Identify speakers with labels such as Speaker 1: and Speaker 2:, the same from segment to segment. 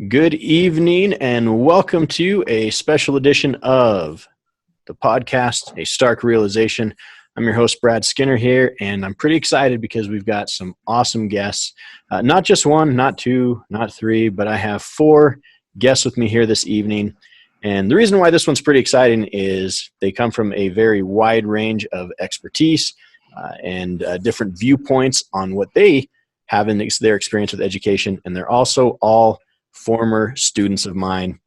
Speaker 1: Good evening and welcome to a special edition of the podcast, A Stark Realization. I'm your host, Brad Skinner here, and I'm pretty excited because we've got some awesome guests. Not just one, not two, not three, but I have four guests with me here this evening. And the reason why this one's pretty exciting is they come from a very wide range of expertise and different viewpoints on what they have in their experience with education. And they're also all former students of mine,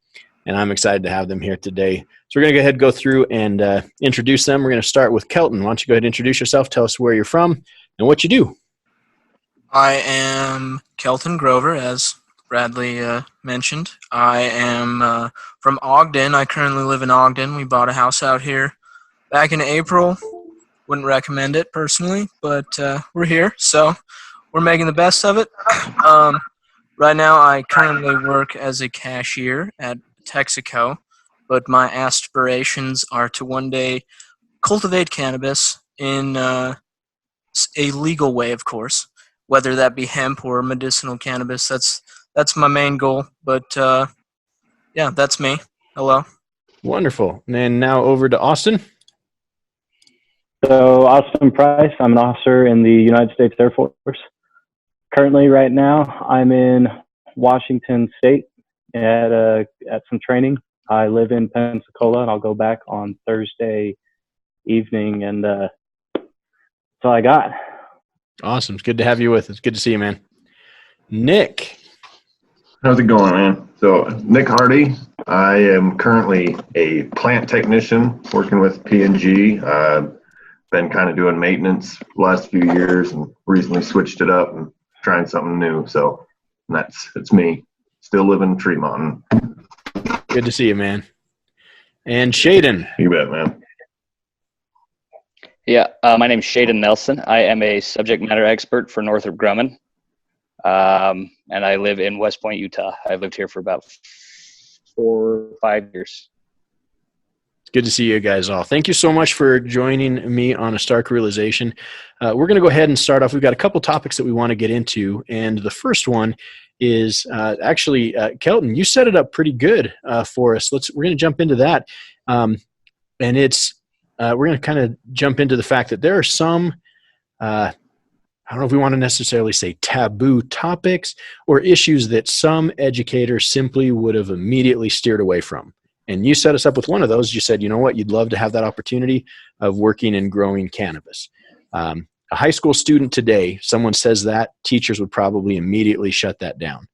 Speaker 1: and I'm excited to have them here today. So we're going to go ahead and go through and introduce them. We're going to start with Kelton. Why don't you go ahead and introduce yourself, tell us where you're from and what you do.
Speaker 2: I am Kelton Grover, as Bradlee mentioned. I am from Ogden. I currently live in Ogden. We bought a house out here back in April. Wouldn't recommend it personally, but we're here, so we're making the best of it. Right now, I currently work as a cashier at Texaco, but my aspirations are to one day cultivate cannabis in a legal way, of course, whether that be hemp or medicinal cannabis. That's my main goal, but yeah, that's me. Hello.
Speaker 1: Wonderful. And now over to Austyn.
Speaker 3: So, Austyn Price, I'm an officer in the United States Air Force. Currently, right now, I'm in Washington State at some training. I live in Pensacola, and I'll go back on Thursday evening, and that's all I got.
Speaker 1: Awesome. It's good to have you with us. Good to see you, man. Nick.
Speaker 4: How's it going, man? So, Nick Hardy. I am currently a plant technician working with P&G. Been kind of doing maintenance the last few years and recently switched it up and trying something new. So it's me. Still living in Tremont.
Speaker 1: Good to see you, man. And Shayden.
Speaker 4: You bet, man.
Speaker 5: Yeah, my name is Shayden Nelson. I am a subject matter expert for Northrop Grumman, and I live in West Point, Utah. I've lived here for about 4 or 5 years.
Speaker 1: Good to see you guys all. Thank you so much for joining me on A Stark Realization. We're going to go ahead and start off. We've got a couple topics that we want to get into, and the first one is actually, Kelton, you set it up pretty good for us. We're going to jump into that, and it's we're going to kind of jump into the fact that there are some I don't know if we want to necessarily say taboo topics or issues that some educators simply would have immediately steered away from. And you set us up with one of those. You said, you know what, you'd love to have that opportunity of working and growing cannabis. A high school student today, someone says that, teachers would probably immediately shut that down.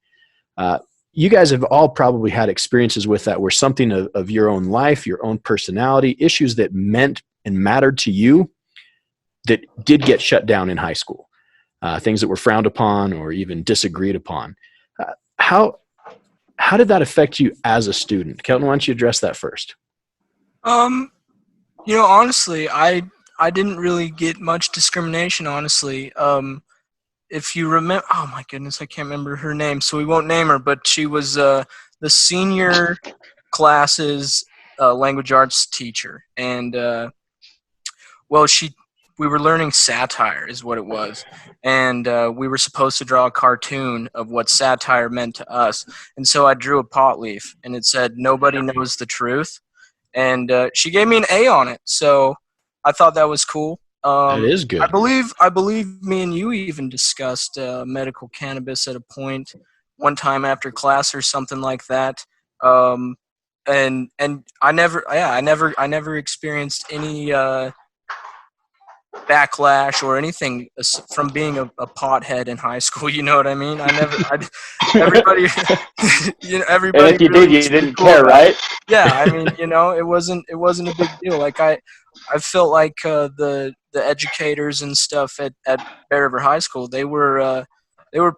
Speaker 1: You guys have all probably had experiences with that where something of your own life, your own personality, issues that meant and mattered to you that did get shut down in high school, things that were frowned upon or even disagreed upon. How did that affect you as a student? Kelton, why don't you address that first?
Speaker 2: Honestly, I didn't really get much discrimination, honestly. If you remember, oh my goodness, I can't remember her name, so we won't name her, but she was the senior class's language arts teacher. And, we were learning satire is what it was. And we were supposed to draw a cartoon of what satire meant to us. And so I drew a pot leaf, and it said, "Nobody knows the truth." And she gave me an A on it. So I thought that was cool.
Speaker 1: That is good.
Speaker 2: I believe me and you even discussed medical cannabis at a point one time after class or something like that. And I never experienced any backlash or anything from being a pothead in high school. You know what I mean? Everybody, everybody.
Speaker 5: And if you
Speaker 2: really
Speaker 5: did, you didn't care, right?
Speaker 2: Yeah, I mean, it wasn't a big deal. Like I felt like the educators and stuff at Bear River High School, they were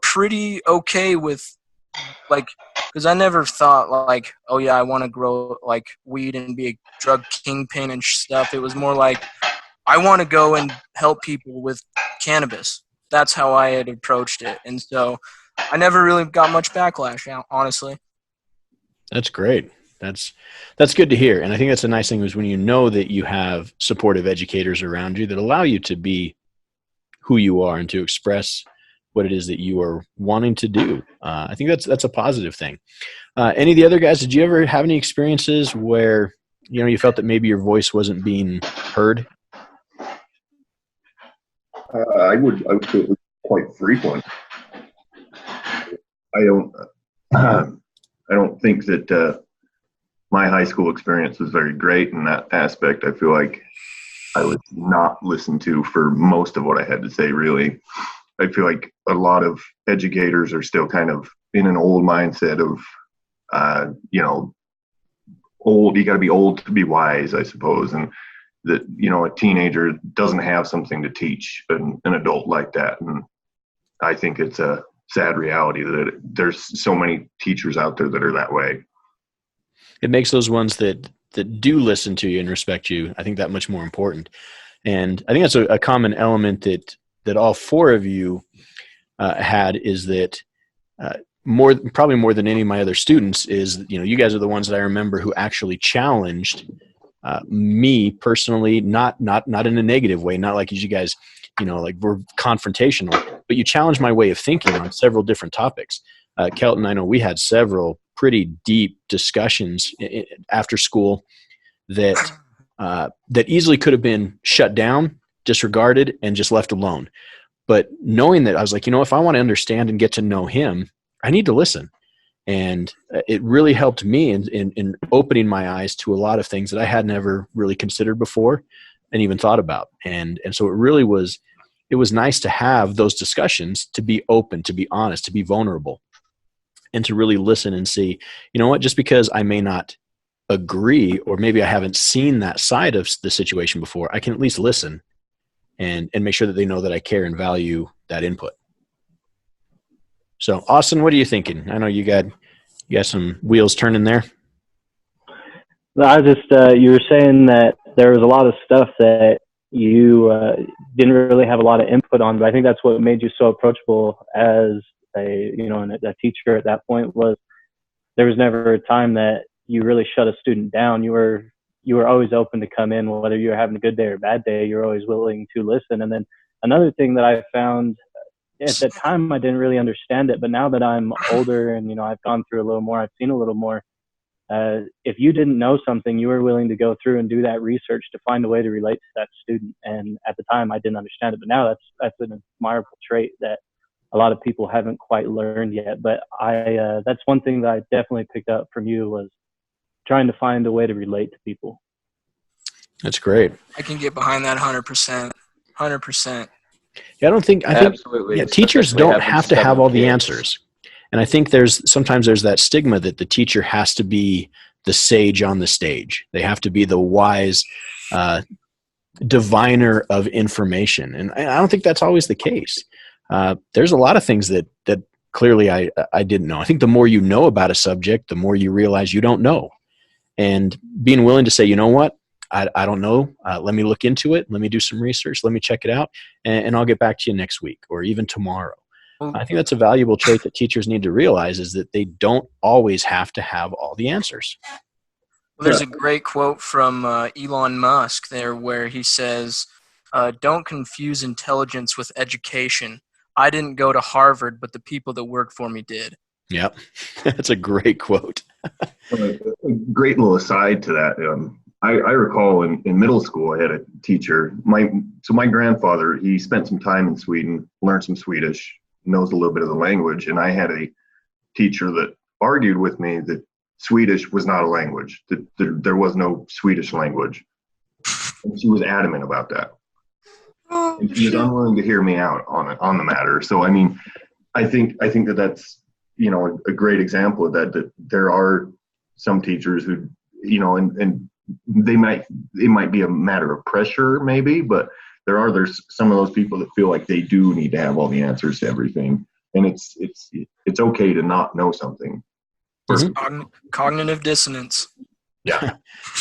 Speaker 2: pretty okay with, like, because I never thought like, oh yeah, I want to grow like weed and be a drug kingpin and stuff. It was more like, I want to go and help people with cannabis. That's how I had approached it. And so I never really got much backlash, honestly.
Speaker 1: That's great. That's good to hear. And I think that's a nice thing is when you know that you have supportive educators around you that allow you to be who you are and to express what it is that you are wanting to do. I think that's a positive thing. Any of the other guys, did you ever have any experiences where, you felt that maybe your voice wasn't being heard?
Speaker 4: I would say it was quite frequent. I don't I don't think that my high school experience was very great in that aspect. I feel like I was not listened to for most of what I had to say, really. I feel like a lot of educators are still kind of in an old mindset of, old, you got to be old to be wise, I suppose. And that, a teenager doesn't have something to teach an adult like that. And I think it's a sad reality that there's so many teachers out there that are that way.
Speaker 1: It makes those ones that do listen to you and respect you, I think, that much more important. And I think that's a common element that all four of you had, is that probably more than any of my other students is, you guys are the ones that I remember who actually challenged me personally, not in a negative way, not like you guys, like we're confrontational, but you challenged my way of thinking on several different topics. Kelton, I know we had several pretty deep discussions after school that easily could have been shut down, disregarded, and just left alone. But knowing that, I was like, if I want to understand and get to know him, I need to listen. And it really helped me in opening my eyes to a lot of things that I had never really considered before and even thought about. And so it really was, it was nice to have those discussions, to be open, to be honest, to be vulnerable, and to really listen and see, just because I may not agree, or maybe I haven't seen that side of the situation before, I can at least listen and make sure that they know that I care and value that input. So, Austyn, what are you thinking? I know you got some wheels turning there.
Speaker 3: I just, you were saying that there was a lot of stuff that you didn't really have a lot of input on, but I think that's what made you so approachable as a teacher at that point. Was there was never a time that you really shut a student down. You were always open to come in, whether you were having a good day or a bad day. You're always willing to listen. And then another thing that I found, at the time I didn't really understand it, but now that I'm older and I've gone through a little more, I've seen a little more. If you didn't know something, you were willing to go through and do that research to find a way to relate to that student. And at the time I didn't understand it, but now that's an admirable trait that a lot of people haven't quite learned yet. But that's one thing that I definitely picked up from you, was trying to find a way to relate to people.
Speaker 1: That's great.
Speaker 2: I can get behind that 100%. 100%.
Speaker 1: Yeah, I think
Speaker 5: Absolutely.
Speaker 1: Yeah, teachers don't have to have all the
Speaker 5: kids.
Speaker 1: answers. And I think sometimes there's that stigma that the teacher has to be the sage on the stage. They have to be the wise diviner of information. And I don't think that's always the case. There's a lot of things that clearly I didn't know. I think the more you know about a subject, the more you realize you don't know. And being willing to say, you know what, I don't know. Let me look into it. Let me do some research. Let me check it out. And I'll get back to you next week or even tomorrow. I think that's a valuable trait that teachers need to realize, is that they don't always have to have all the answers.
Speaker 2: Well, there's a great quote from Elon Musk there where he says, don't confuse intelligence with education. I didn't go to Harvard, but the people that worked for me did.
Speaker 1: Yep. That's a great quote.
Speaker 4: A great little aside to that. I recall in middle school, I had a teacher. My grandfather, he spent some time in Sweden, learned some Swedish, knows a little bit of the language, and I had a teacher that argued with me that Swedish was not a language, that there was no Swedish language. And she was adamant about that. And she was unwilling to hear me out on the matter. So, I mean, I think that that's, a great example of that there are some teachers who, and it might be a matter of pressure maybe, but there's some of those people that feel like they do need to have all the answers to everything. And it's okay to not know something.
Speaker 2: Mm-hmm. Cognitive dissonance.
Speaker 1: Yeah.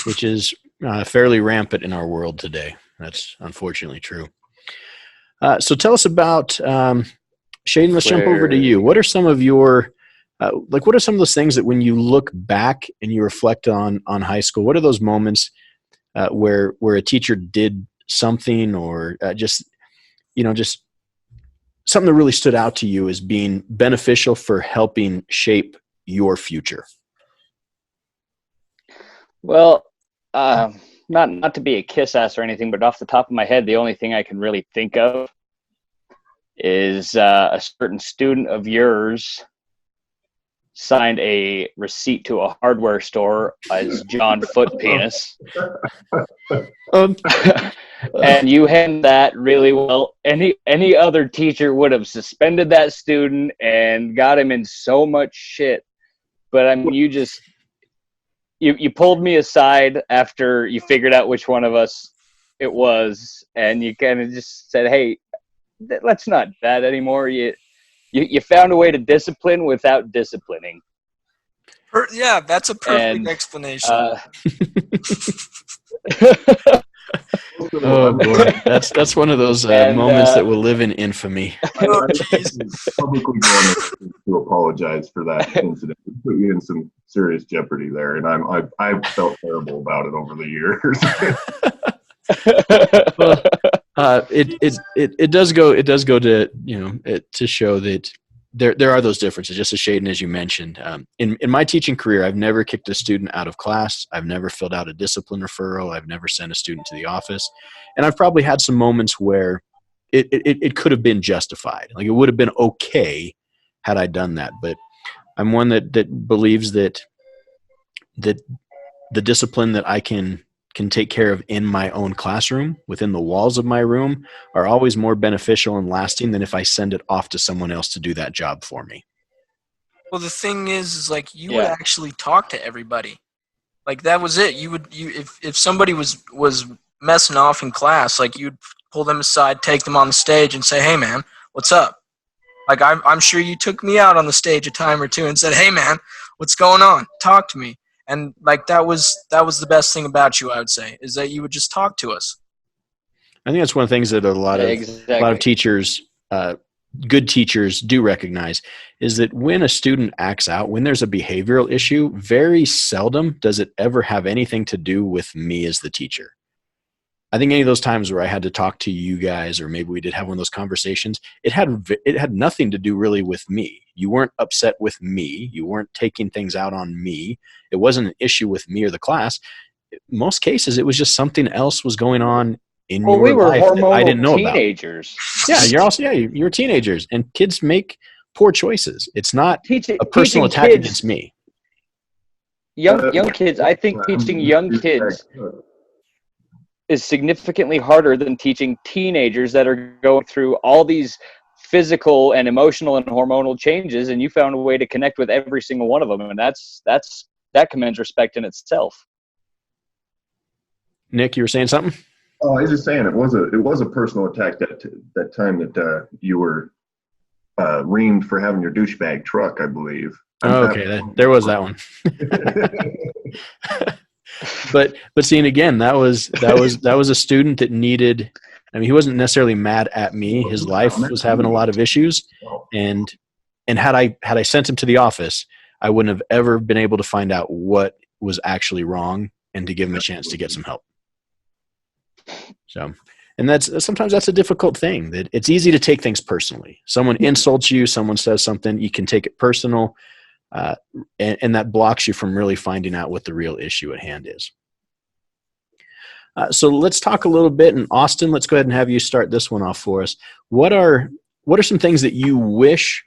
Speaker 1: Which is fairly rampant in our world today. That's unfortunately true. So tell us about, Shayden, let's jump over to you. What are some of your, what are some of those things that when you look back and you reflect on high school, what are those moments where a teacher did something, or just something that really stood out to you as being beneficial for helping shape your future?
Speaker 5: Well, not to be a kiss ass or anything, but off the top of my head, the only thing I can really think of is a certain student of yours signed a receipt to a hardware store as John Foot Penis. And you handled that really well. Any other teacher would have suspended that student and got him in so much shit. But I mean, you pulled me aside after you figured out which one of us it was, and you kind of just said, "Hey, let's not do that anymore." You found a way to discipline without disciplining.
Speaker 2: Yeah, that's a perfect explanation.
Speaker 1: Oh boy, that's one of those moments that will live in infamy.
Speaker 2: Oh, geez.
Speaker 4: Publicly going to apologize for that incident. It put you in some serious jeopardy there, and I felt terrible about it over the years.
Speaker 1: It does go to, to show that there are those differences, just as Shayden, as you mentioned. In my teaching career, I've never kicked a student out of class. I've never filled out a discipline referral. I've never sent a student to the office. And I've probably had some moments where it could have been justified. Like, it would have been okay had I done that. But I'm one that believes that the discipline that I can take care of in my own classroom, within the walls of my room, are always more beneficial and lasting than if I send it off to someone else to do that job for me.
Speaker 2: Well, the thing is like, you would actually talk to everybody. Like, that was it. If somebody was messing off in class, like, you'd pull them aside, take them on the stage, and say, "Hey, man, what's up?" Like, I'm sure you took me out on the stage a time or two and said, "Hey, man, what's going on? Talk to me." And like, that was the best thing about you, I would say, is that you would just talk to us.
Speaker 1: I think that's one of the things that a lot of teachers, good teachers, do recognize, is that when a student acts out, when there's a behavioral issue, very seldom does it ever have anything to do with me as the teacher. I think any of those times where I had to talk to you guys, or maybe we did have one of those conversations, it had nothing to do really with me. You weren't upset with me. You weren't taking things out on me. It wasn't an issue with me or the class. In most cases, it was just something else was going on in your life that I didn't know
Speaker 5: teenagers.
Speaker 1: About. Yeah, you're teenagers, and kids make poor choices. It's not a personal attack against me.
Speaker 5: Young kids, I think teaching young kids is significantly harder than teaching teenagers that are going through all these physical and emotional and hormonal changes, and you found a way to connect with every single one of them, and that commands respect in itself.
Speaker 1: Nick, you were saying something?
Speaker 4: Oh, I was just saying it was a personal attack that time that you were reamed for having your douchebag truck, I believe.
Speaker 1: Oh, okay, there was that one. But seeing again, that was a student that needed. I mean, he wasn't necessarily mad at me. His life was having a lot of issues, and had I sent him to the office, I wouldn't have ever been able to find out what was actually wrong and to give him a chance to get some help. So, and sometimes that's a difficult thing. That it's easy to take things personally. Someone insults you, someone says something, you can take it personal. And that blocks you from really finding out what the real issue at hand is. So let's talk a little bit. And Austyn, let's go ahead and have you start this one off for us. What are some things that you wish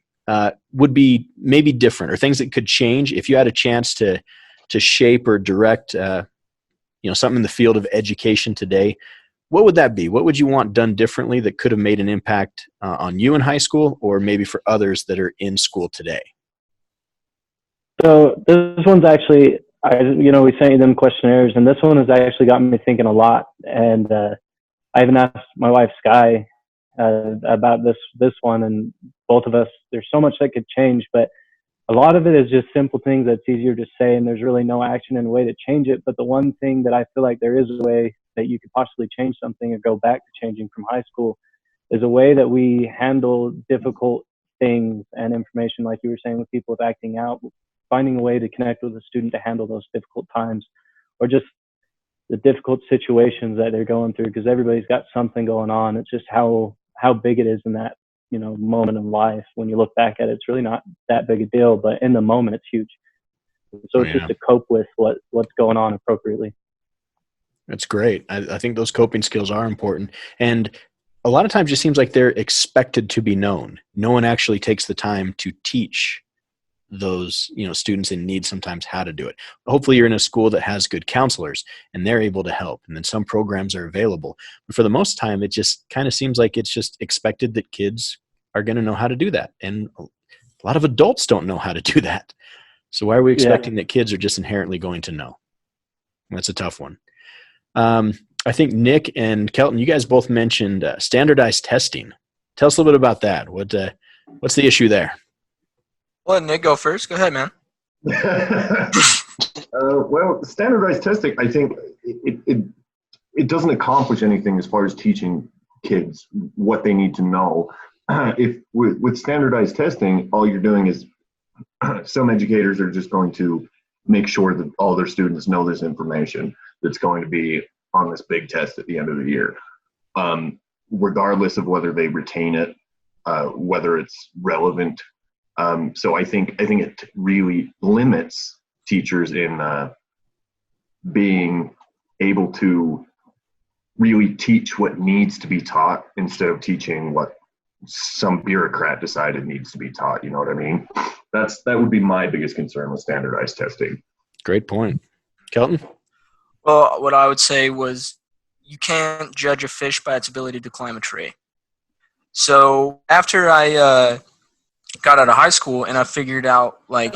Speaker 1: would be maybe different, or things that could change if you had a chance to shape or direct something in the field of education today? What would that be? What would you want done differently that could have made an impact on you in high school, or maybe for others that are in school today?
Speaker 3: So this one's actually, we sent you them questionnaires, and this one has actually got me thinking a lot. And I even asked my wife, Sky, about this one, and both of us, there's so much that could change, but a lot of it is just simple things that's easier to say, and there's really no action and way to change it. But the one thing that I feel like there is a way that you could possibly change something or go back to changing from high school is a way that we handle difficult things and information, like you were saying, with people with acting out, finding a way to connect with a student to handle those difficult times, or just the difficult situations that they're going through, because everybody's got something going on. It's just how big it is in that moment in life. When you look back at it, it's really not that big a deal, but in the moment, it's huge. So it's just to cope with what's going on appropriately.
Speaker 1: That's great. I think those coping skills are important. And a lot of times it seems like they're expected to be known. No one actually takes the time to teach those, students in need sometimes how to do it. Hopefully you're in a school that has good counselors and they're able to help. And then some programs are available. But for the most time, it just kind of seems like it's just expected that kids are going to know how to do that. And a lot of adults don't know how to do that. So why are we expecting that kids are just inherently going to know? That's a tough one. I think Nick and Kelton, you guys both mentioned standardized testing. Tell us a little bit about that. What's the issue there?
Speaker 2: Let Nick go first. Go ahead, man.
Speaker 4: Well, standardized testing, I think it doesn't accomplish anything as far as teaching kids what they need to know. If with standardized testing, all you're doing is some educators are just going to make sure that all their students know this information that's going to be on this big test at the end of the year, regardless of whether they retain it, whether it's relevant. So I think it really limits teachers in being able to really teach what needs to be taught instead of teaching what some bureaucrat decided needs to be taught. You know what I mean? That would be my biggest concern with standardized testing.
Speaker 1: Great point. Kelton?
Speaker 2: Well, what I would say was you can't judge a fish by its ability to climb a tree. So after I got out of high school and I figured out, like,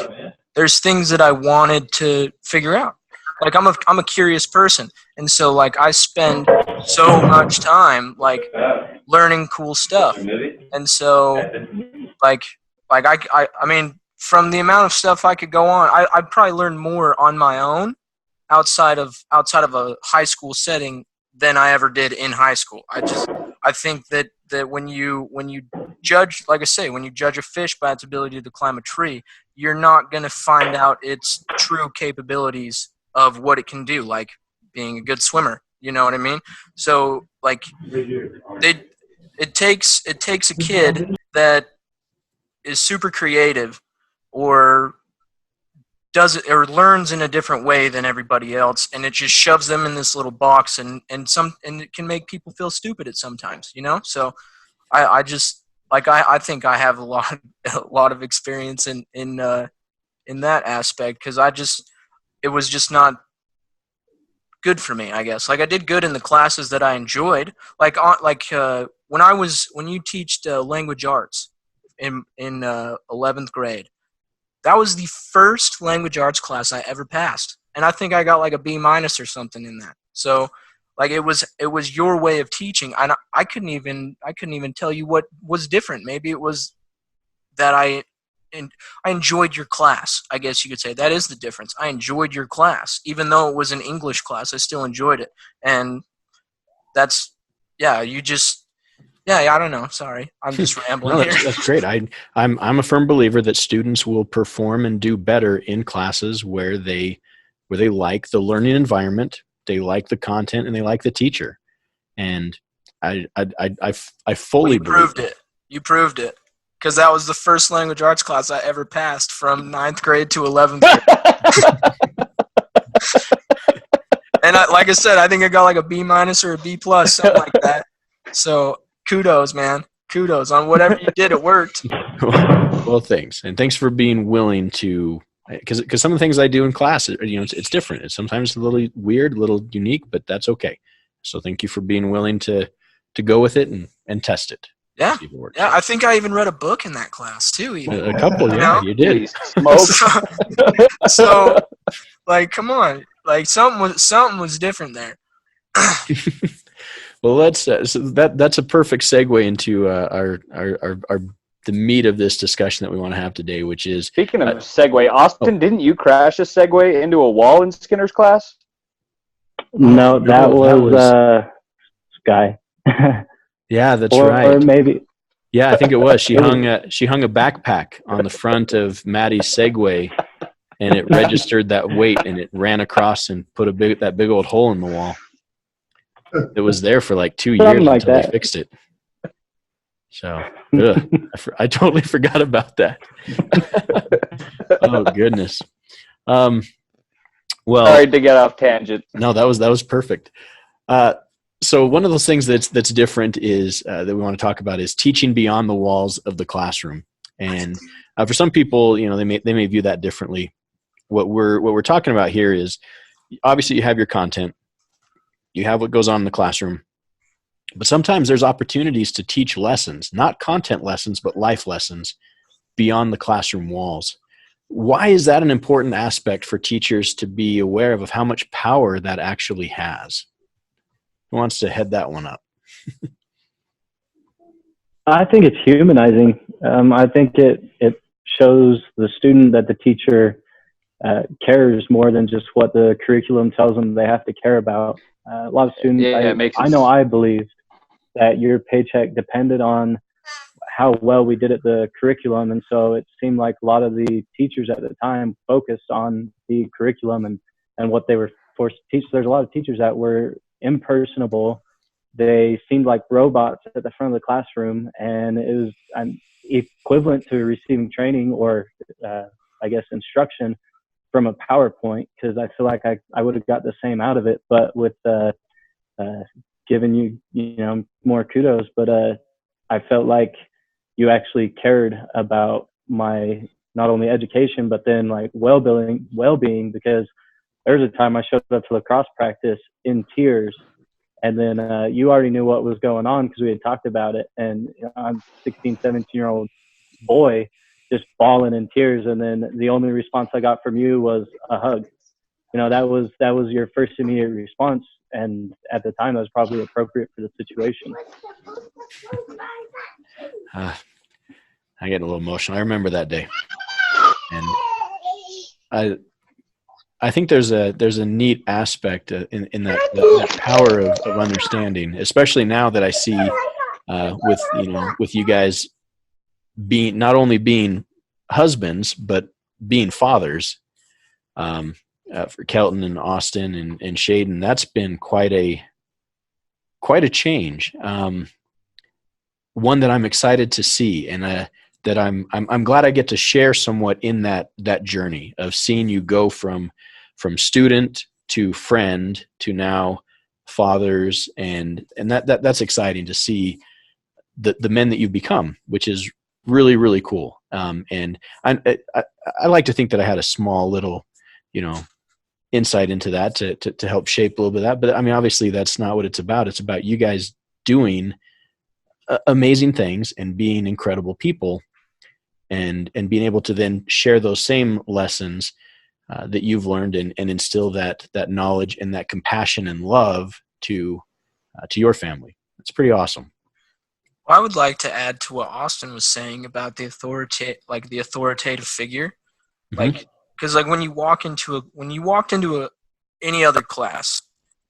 Speaker 2: there's things that I wanted to figure out. Like, I'm a curious person. And so, like, I spend so much time, like, learning cool stuff. And so, I mean, from the amount of stuff I could go on, I'd probably learn more on my own outside of a high school setting than I ever did in high school. I think that when you judge, like I say, when you judge a fish by its ability to climb a tree, you're not going to find out its true capabilities of what it can do, like being a good swimmer. You know what I mean? So, like, it takes a kid that is super creative or does it or learns in a different way than everybody else, and it just shoves them in this little box, and it can make people feel stupid at sometimes, So I just, like, I think I have a lot of experience in that aspect, because it was just not good for me, I guess. Like, I did good in the classes that I enjoyed, when you teach language arts in 11th grade. That was the first language arts class I ever passed, and I think I got like a B- or something in that. So, like, it was your way of teaching. I couldn't even tell you what was different. Maybe it was that I enjoyed your class. I guess you could say that is the difference. I enjoyed your class, even though it was an English class. I still enjoyed it, and that's I don't know. Sorry, I'm just rambling here.
Speaker 1: That's great. I'm a firm believer that students will perform and do better in classes where they like the learning environment, they like the content, and they like the teacher. And I fully believe
Speaker 2: it. You proved it, because that was the first language arts class I ever passed from 9th grade to 11th grade. And like I said, I think I got like a B- or a B+, something like that. So kudos, man. Kudos on whatever you did. It worked.
Speaker 1: Well, thanks. And thanks for being willing to, because some of the things I do in class, it's different. It's sometimes a little weird, a little unique, but that's okay. So thank you for being willing to go with it and test it.
Speaker 2: Yeah. Yeah. I think I even read a book in that class too. Even.
Speaker 1: A couple. Yeah, you did.
Speaker 2: So, like, come on. Like, something was different there.
Speaker 1: Well, that's a perfect segue into the meat of this discussion that we want to have today, which is,
Speaker 5: speaking of segue, Austyn, didn't you crash a segue into a wall in Skinner's class?
Speaker 3: No, that was Sky.
Speaker 1: Yeah, that's right.
Speaker 3: Or maybe.
Speaker 1: Yeah, I think it was. She hung a backpack on the front of Maddie's Segway, and it registered that weight, and it ran across and put that big old hole in the wall. It was there for like 2 years until they fixed it. So I totally forgot about that. Oh goodness. Well,
Speaker 5: Sorry to get off tangent.
Speaker 1: no, that was perfect. So one of those things that's different is that we want to talk about is teaching beyond the walls of the classroom. And for some people, they may view that differently. What we're talking about here is obviously you have your content, you have what goes on in the classroom, but sometimes there's opportunities to teach lessons, not content lessons, but life lessons beyond the classroom walls. Why is that an important aspect for teachers to be aware of how much power that actually has? Who wants to head that one up?
Speaker 3: I think it's humanizing. I think it shows the student that the teacher cares more than just what the curriculum tells them they have to care about. A lot of students, I believed that your paycheck depended on how well we did at the curriculum, and so it seemed like a lot of the teachers at the time focused on the curriculum and what they were forced to teach. There's a lot of teachers that were impersonable. They seemed like robots at the front of the classroom, and it was equivalent to receiving training or I guess instruction from a PowerPoint, because I feel like I would have got the same out of it, but with giving you more kudos. But I felt like you actually cared about my not only education but then like well-being, because there was a time I showed up to lacrosse practice in tears, and then you already knew what was going on because we had talked about it, and I'm 16, 17-year-old boy just bawling in tears, and then the only response I got from you was a hug. That was your first immediate response, and at the time that was probably appropriate for the situation.
Speaker 1: I get a little emotional. I remember that day, and I think there's a neat aspect in that power of understanding, especially now that I see with you guys being not only being husbands but being fathers. For Kelton and Austyn and Shayden, that's been quite a change. One that I'm excited to see, and that I'm glad I get to share somewhat in that journey of seeing you go from student to friend to now fathers, and that's exciting to see the men that you've become, which is really, really cool. And I like to think that I had a small little, insight into that to help shape a little bit of that. But I mean, obviously that's not what it's about. It's about you guys doing amazing things and being incredible people, and being able to then share those same lessons that you've learned and instill that knowledge and that compassion and love to your family. It's pretty awesome.
Speaker 2: Well, I would like to add to what Austyn was saying about the authoritative figure,
Speaker 1: Mm-hmm.
Speaker 2: because when you walked into any other class.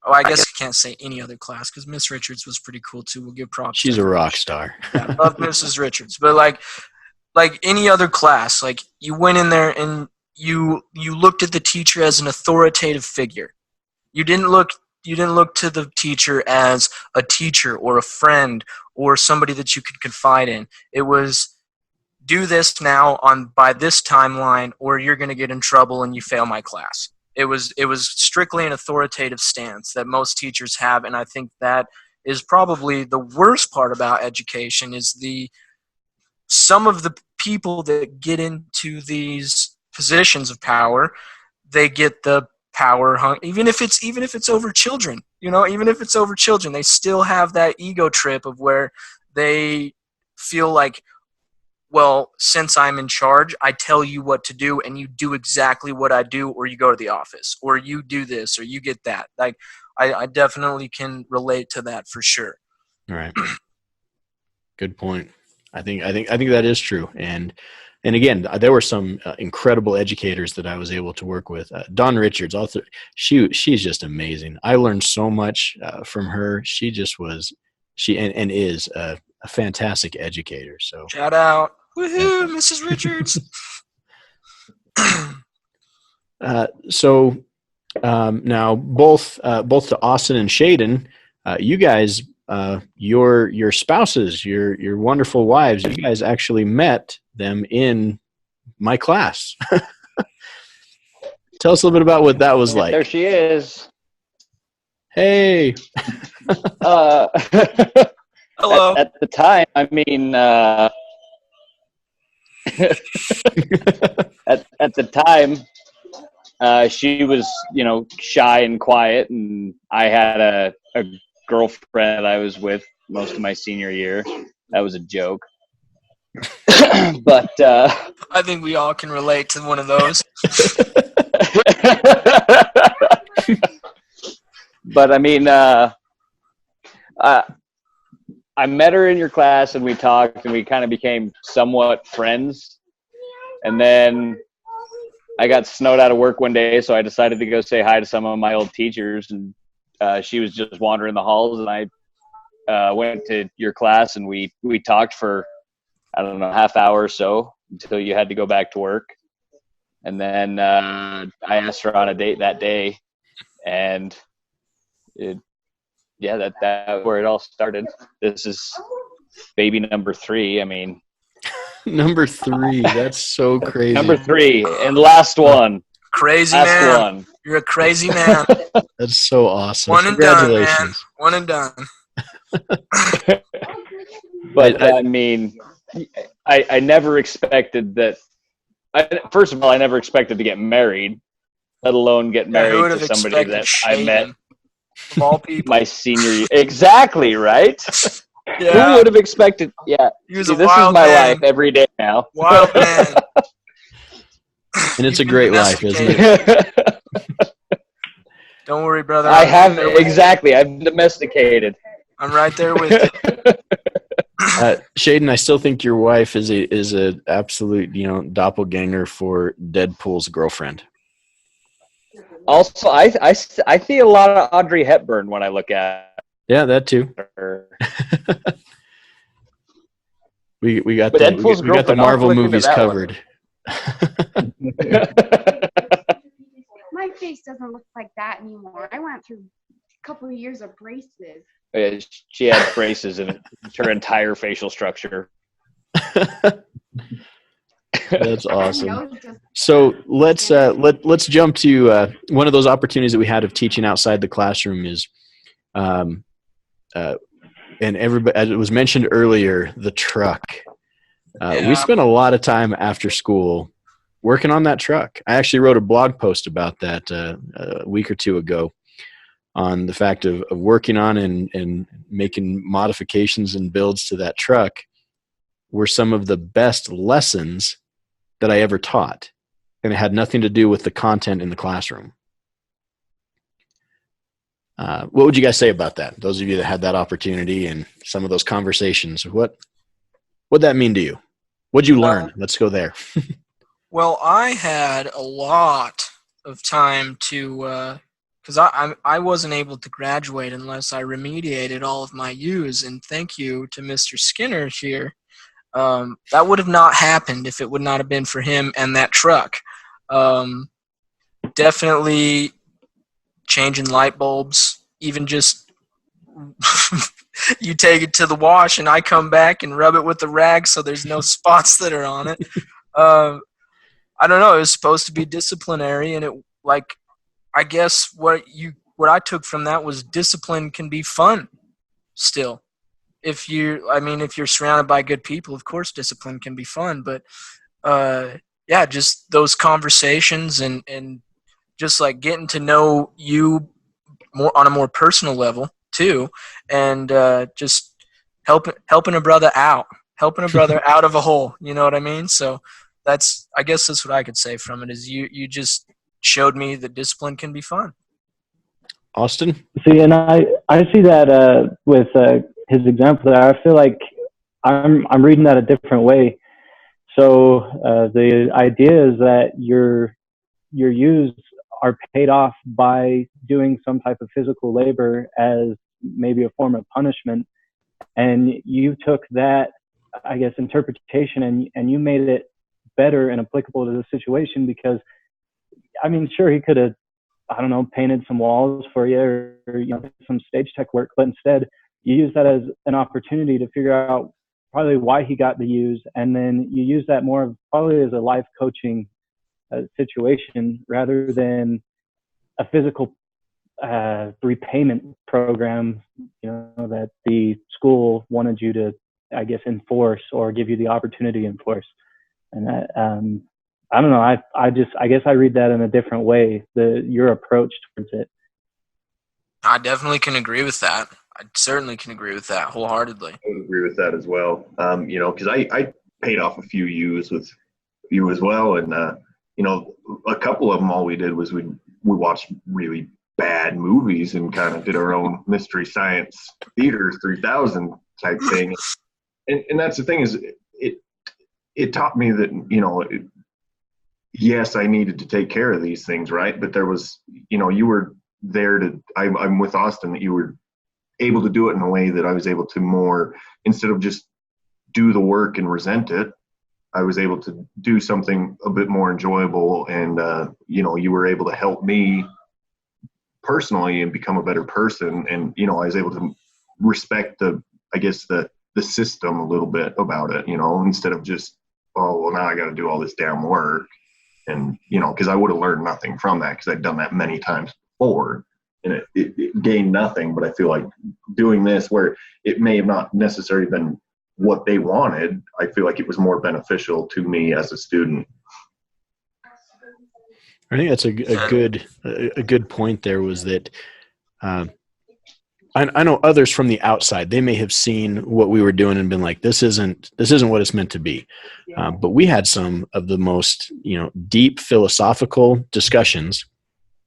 Speaker 2: Oh, I guess I can't say any other class because Miss Richards was pretty cool too. We'll give props.
Speaker 1: She's a rock star.
Speaker 2: Yeah, love Mrs. Richards, but like any other class, like you went in there and you looked at the teacher as an authoritative figure. You didn't look to the teacher as a teacher or a friend or somebody that you could confide in. It was, do this now by this timeline or you're going to get in trouble and you fail my class. It was strictly an authoritative stance that most teachers have, and I think that is probably the worst part about education is some of the people that get into these positions of power, they get the power even if it's over children. Even if it's over children, they still have that ego trip of where they feel like, well, since I'm in charge, I tell you what to do and you do exactly what I do, or you go to the office, or you do this, or you get that. Like, I definitely can relate to that for sure.
Speaker 1: All right. Good point. I think that is true. And again, there were some incredible educators that I was able to work with. Dawn Richards, also, she's just amazing. I learned so much from her. She just was, and is a fantastic educator. So
Speaker 2: shout out, woohoo, Mrs. Richards.
Speaker 1: So now both to Austyn and Shayden, you guys your spouses, your wonderful wives, you guys actually met them in my class. Tell us a little bit about what that was like.
Speaker 5: There she is.
Speaker 1: Hey.
Speaker 2: Hello.
Speaker 5: At the time, I mean, at the time, she was, shy and quiet, and I had a girlfriend that I was with most of my senior year. That was a joke. But
Speaker 2: I think we all can relate to one of those.
Speaker 5: but I mean, I met her in your class, and we talked, and we kind of became somewhat friends. And then I got snowed out of work one day, so I decided to go say hi to some of my old teachers, and she was just wandering the halls, and I went to your class, and we talked for, I don't know, half hour or so until you had to go back to work. And then I asked her on a date that day, and that's where it all started. This is baby number 3. I mean,
Speaker 1: Number 3. That's so crazy.
Speaker 5: Number 3 and last one.
Speaker 2: Crazy
Speaker 5: last
Speaker 2: man.
Speaker 5: one.
Speaker 2: You're a crazy man.
Speaker 1: That's so awesome.
Speaker 2: One and done, man.
Speaker 1: Congratulations.
Speaker 2: One and done.
Speaker 5: But I mean, I never expected that. First of all, I never expected to get married, let alone get married to somebody that I met
Speaker 2: of all people.
Speaker 5: My senior year. Exactly, right?
Speaker 2: Yeah.
Speaker 5: Who would have expected? Yeah.
Speaker 2: This
Speaker 5: is my life every day now.
Speaker 2: Wild man.
Speaker 1: And it's a great life, isn't it?
Speaker 2: Don't worry, brother.
Speaker 5: I have exactly. I'm domesticated.
Speaker 2: I'm right there with you.
Speaker 1: Shayden, I still think your wife is a absolute doppelganger for Deadpool's girlfriend.
Speaker 5: Also, I see a lot of Audrey Hepburn when I look at
Speaker 1: Yeah, that too.
Speaker 5: her.
Speaker 1: we got
Speaker 5: But
Speaker 1: the
Speaker 5: Deadpool's
Speaker 1: we got the
Speaker 5: girlfriend, I'll
Speaker 1: Marvel
Speaker 5: look into
Speaker 1: movies
Speaker 5: that
Speaker 1: covered.
Speaker 6: My face doesn't look like that anymore. I went through a couple of years of braces.
Speaker 5: Yeah, she had braces in her entire facial structure.
Speaker 1: That's awesome. So let's jump to one of those opportunities that we had of teaching outside the classroom is, and everybody, as it was mentioned earlier, the truck. We spent a lot of time after school working on that truck. I actually wrote a blog post about that a week or two ago on the fact of working on and making modifications and builds to that truck were some of the best lessons that I ever taught. And it had nothing to do with the content in the classroom. What would you guys say about that? Those of you that had that opportunity and some of those conversations, what'd that mean to you? What'd you learn? Let's go there.
Speaker 2: Well, I had a lot of time to, because I wasn't able to graduate unless I remediated all of my U's, and thank you to Mr. Skinner here. That would have not happened if it would not have been for him and that truck. Definitely changing light bulbs, even just you take it to the wash and I come back and rub it with the rag so there's no spots that are on it. I don't know. It was supposed to be disciplinary, and I guess what I took from that was discipline can be fun still. If you're surrounded by good people, of course discipline can be fun, but just those conversations and just like getting to know you more on a more personal level too, and just helping a brother out of a hole, you know what I mean? So I guess that's what I could say from it is you just showed me that discipline can be fun.
Speaker 1: Austyn?
Speaker 3: See, and I see that with his example there. I feel like I'm reading that a different way. So the idea is that your use are paid off by doing some type of physical labor as maybe a form of punishment, and you took that, I guess, interpretation and you made it better and applicable to the situation. Because I mean, sure, he could have, I don't know, painted some walls for you or some stage tech work, but instead you use that as an opportunity to figure out probably why he got the U's, and then you use that more probably as a life coaching situation rather than a physical repayment program, that the school wanted you to, I guess, enforce or give you the opportunity to enforce. And that, I don't know. I guess I read that in a different way. Your approach towards it.
Speaker 2: I definitely can agree with that. I certainly can agree with that wholeheartedly.
Speaker 4: I would agree with that as well. Because I paid off a few U's with you as well, and a couple of them, all we did was we watched really bad movies and kind of did our own Mystery Science Theater 3000 type thing. And that's the thing, is it taught me that, yes, I needed to take care of these things, right? But there was, you were there I'm with Austyn, that you were able to do it in a way that I was able to more, instead of just do the work and resent it, I was able to do something a bit more enjoyable. And, you were able to help me personally and become a better person. And, I was able to respect the system a little bit about it, instead of just, oh, well, now I got to do all this damn work. And, because I would have learned nothing from that, because I'd done that many times before, and it gained nothing. But I feel like doing this, where it may have not necessarily been what they wanted, I feel like it was more beneficial to me as a student.
Speaker 1: I think that's a good point there, was that I know others from the outside, they may have seen what we were doing and been like, this isn't what it's meant to be. But we had some of the most, deep philosophical discussions,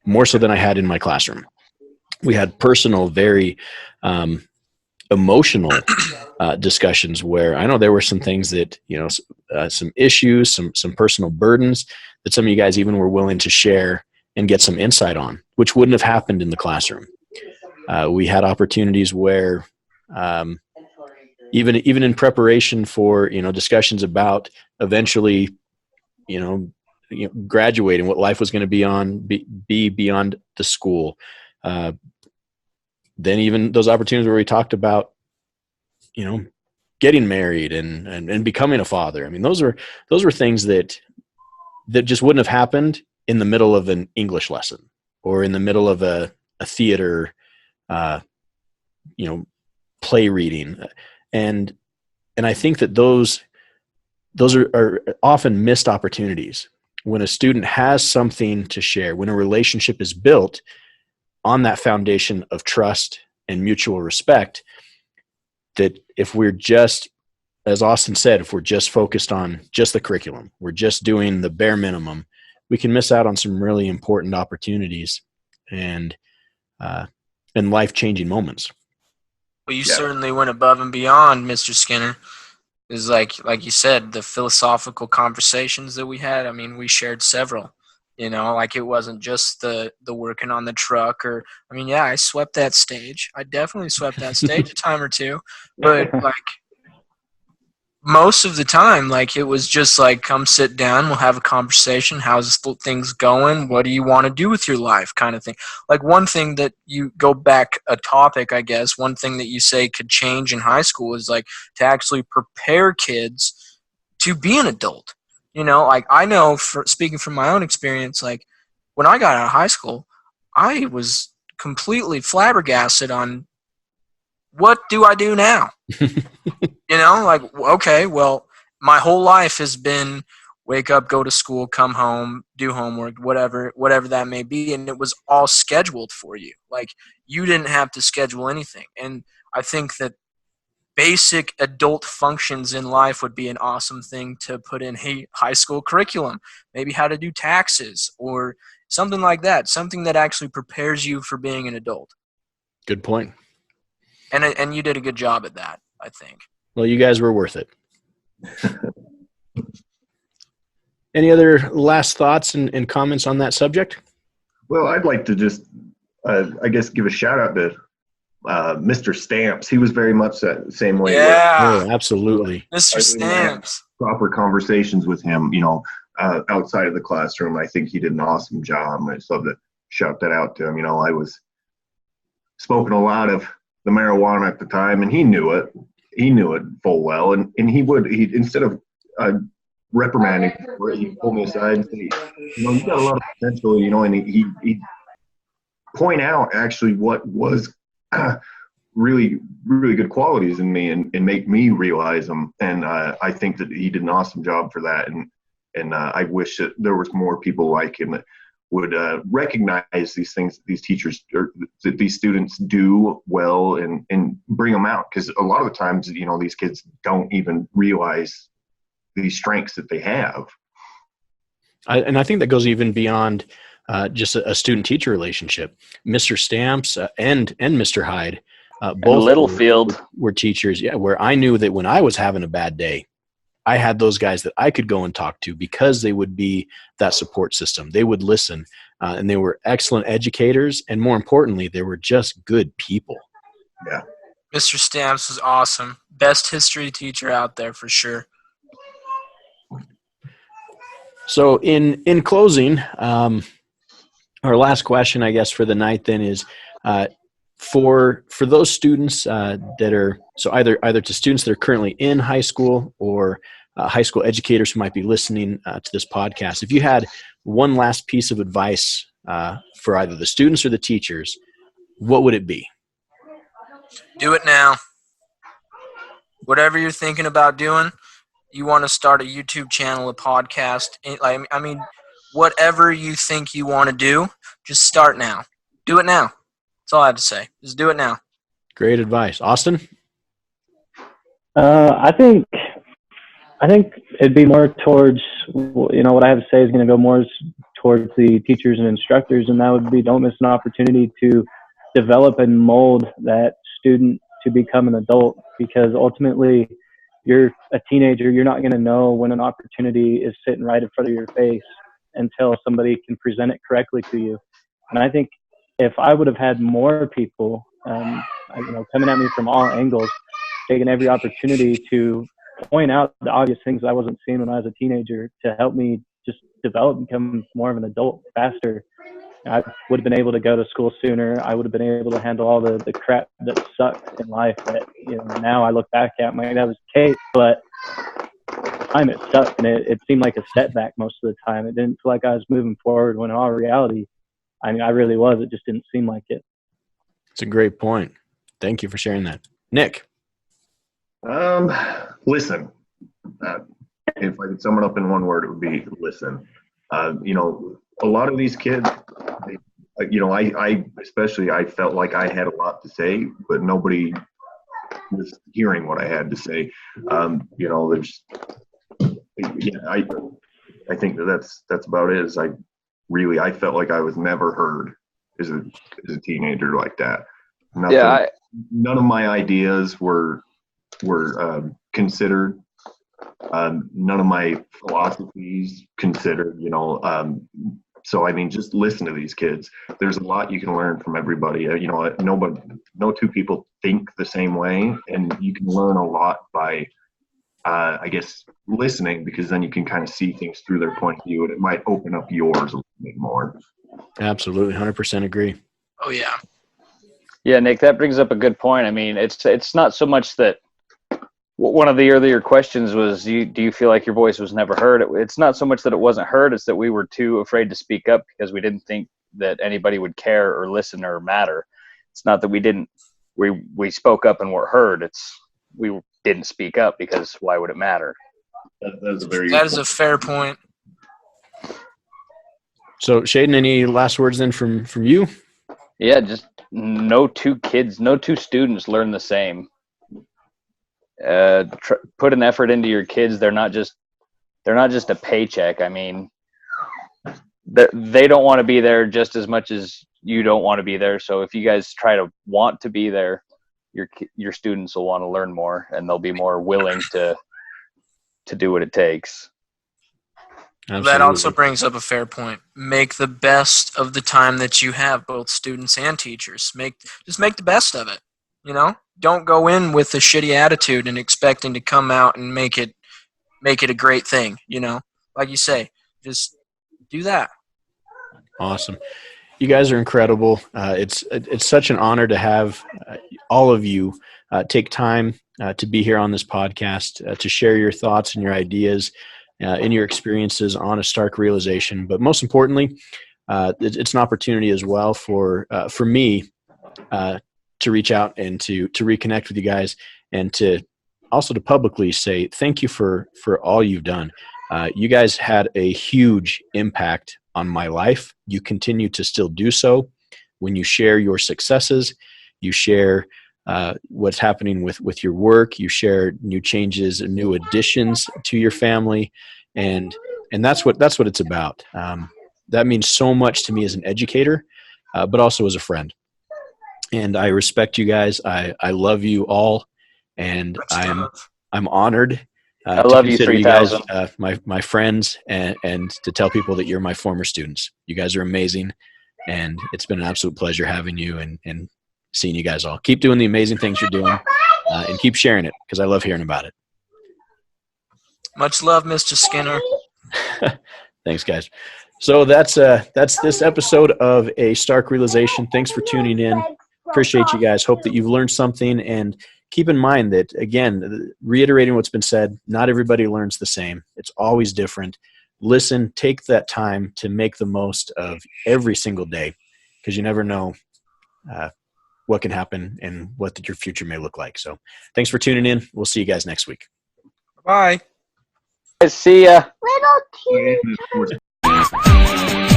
Speaker 1: more so than I had in my classroom. We had personal, very emotional discussions where I know there were some things that, some issues, some personal burdens that some of you guys even were willing to share and get some insight on, which wouldn't have happened in the classroom. We had opportunities where even in preparation for, discussions about eventually, graduating, what life was going to be beyond the school. Then even those opportunities where we talked about, getting married and becoming a father. I mean, those were things that just wouldn't have happened in the middle of an English lesson or in the middle of a theater, play reading. And I think that those are often missed opportunities when a student has something to share, when a relationship is built on that foundation of trust and mutual respect, that if we're just, as Austyn said, if we're just focused on just the curriculum, we're just doing the bare minimum, we can miss out on some really important opportunities and life-changing moments.
Speaker 2: Well, you certainly went above and beyond, Mr. Skinner. It was like you said, the philosophical conversations that we had. I mean, we shared several. It wasn't just the working on the truck I swept that stage. I definitely swept that stage a time or two. But most of the time, it was just come sit down, we'll have a conversation. How's things going? What do you want to do with your life, kind of thing. One thing that you go back a topic, I guess, one thing that you say could change in high school is to actually prepare kids to be an adult. I know, speaking from my own experience, when I got out of high school, I was completely flabbergasted on what do I do now? Okay, well, my whole life has been wake up, go to school, come home, do homework, whatever that may be. And it was all scheduled for you. You didn't have to schedule anything. And I think that basic adult functions in life would be an awesome thing to put in a high school curriculum. Maybe how to do taxes or something like that. Something that actually prepares you for being an adult.
Speaker 1: Good point.
Speaker 2: And you did a good job at that, I think.
Speaker 1: Well, you guys were worth it. Any other last thoughts and comments on that subject?
Speaker 4: Well, I'd like to just, give a shout out to Mr. Stamps. He was very much that same way.
Speaker 2: Yeah,
Speaker 1: oh, absolutely.
Speaker 2: Mr. Stamps.
Speaker 4: Proper conversations with him, outside of the classroom. I think he did an awesome job. I just love to shout that out to him. I was spoken a lot of the marijuana at the time, and he knew it. He knew it full well, and he instead of reprimanding for it, he pulled me aside and said, you got a lot of potential, and he point out actually what was really, really good qualities in me and make me realize them. And I think that he did an awesome job for that. And I wish that there was more people like him that would recognize these things that these teachers or that these students do well and bring them out. Because a lot of the times, these kids don't even realize these strengths that they have.
Speaker 1: And I think that goes even beyond just a student-teacher relationship. Mr. Stamps and Mr. Hyde, both
Speaker 5: Littlefield
Speaker 1: were teachers, where I knew that when I was having a bad day, I had those guys that I could go and talk to because they would be that support system. They would listen, and they were excellent educators, and more importantly, they were just good people.
Speaker 4: Yeah.
Speaker 2: Mr. Stamps was awesome. Best history teacher out there for sure.
Speaker 1: So in closing, our last question, I guess, for the night then is for those students that are either to students that are currently in high school or high school educators who might be listening to this podcast. If you had one last piece of advice for either the students or the teachers, what would it be?
Speaker 2: Do it now. Whatever you're thinking about doing, you want to start a YouTube channel, a podcast, I mean, whatever you think you want to do, just start now. Do it now. That's all I have to say. Just do it now.
Speaker 1: Great advice. Austyn?
Speaker 3: I think it'd be more towards, what I have to say is going to go more towards the teachers and instructors, and that would be don't miss an opportunity to develop and mold that student to become an adult, because ultimately you're a teenager. You're not going to know when an opportunity is sitting right in front of your face until somebody can present it correctly to you. And I think if I would have had more people, coming at me from all angles, taking every opportunity to point out the obvious things I wasn't seeing when I was a teenager to help me just develop and become more of an adult faster, I would have been able to go to school sooner. I would have been able to handle all the crap that sucked in life that, now I look back at. My dad was Kate, but at the time it sucked, and it seemed like a setback most of the time. It didn't feel like I was moving forward, when in all reality, I really was. It just didn't seem like it.
Speaker 1: It's a great point. Thank you for sharing that. Nick?
Speaker 4: Listen. If I could sum it up in one word, it would be listen. A lot of these kids, I felt like I had a lot to say, but nobody was hearing what I had to say. I think that's about it. I felt like I was never heard as a teenager like that. None of my ideas were considered. None of my philosophies considered, so just listen to these kids. There's a lot you can learn from everybody. No two people think the same way, and you can learn a lot by, listening, because then you can kind of see things through their point of view, and it might open up yours a little bit more.
Speaker 1: Absolutely, 100% agree.
Speaker 2: Oh yeah.
Speaker 5: Yeah, Nick, that brings up a good point. It's not so much that one of the earlier questions was, do you feel like your voice was never heard? It's not so much that it wasn't heard, it's that we were too afraid to speak up because we didn't think that anybody would care or listen or matter. It's not that we spoke up and weren't heard. We didn't speak up because why would it matter?
Speaker 2: That is a fair point.
Speaker 5: So,
Speaker 1: Shayden, any last words then from you?
Speaker 5: Yeah, just no two students learn the same. Put an effort into your kids. They're not just a paycheck. They don't want to be there just as much as you don't want to be there. So if you guys try to want to be there, your students will want to learn more, and they'll be more willing to do what it takes.
Speaker 1: Absolutely.
Speaker 2: That also brings up a fair point. Make the best of the time that you have, both students and teachers. Just make the best of it. Don't go in with a shitty attitude and expecting to come out and make it a great thing. Like you say, just do that.
Speaker 1: Awesome. You guys are incredible. It's such an honor to have all of you take time to be here on this podcast, to share your thoughts and your ideas and your experiences on a stark realization. But most importantly, it's an opportunity as well for me to reach out and to reconnect with you guys, and to also to publicly say thank you for all you've done. You guys had a huge impact on my life. You continue to still do so when you share your successes, you share what's happening with your work, you share new changes and new additions to your family, and that's what it's about. That means so much to me as an educator, but also as a friend. And I respect you guys. I love you all, and I'm honored.
Speaker 5: I love you,
Speaker 1: consider you guys
Speaker 5: 3000.
Speaker 1: my friends, and to tell people that you're my former students. You guys are amazing, and it's been an absolute pleasure having you and seeing you guys all. Keep doing the amazing things you're doing, and keep sharing it, because I love hearing about it.
Speaker 2: Much love, Mr. Skinner.
Speaker 1: Thanks, guys. So that's this episode of A Stark Realization. Thanks for tuning in. Appreciate you guys. Hope that you've learned something, and keep in mind that, again, reiterating what's been said, not everybody learns the same. It's always different. Listen, take that time to make the most of every single day, because you never know what can happen and what your future may look like. So thanks for tuning in. We'll see you guys next week.
Speaker 2: Bye.
Speaker 5: See ya.
Speaker 6: Little teeny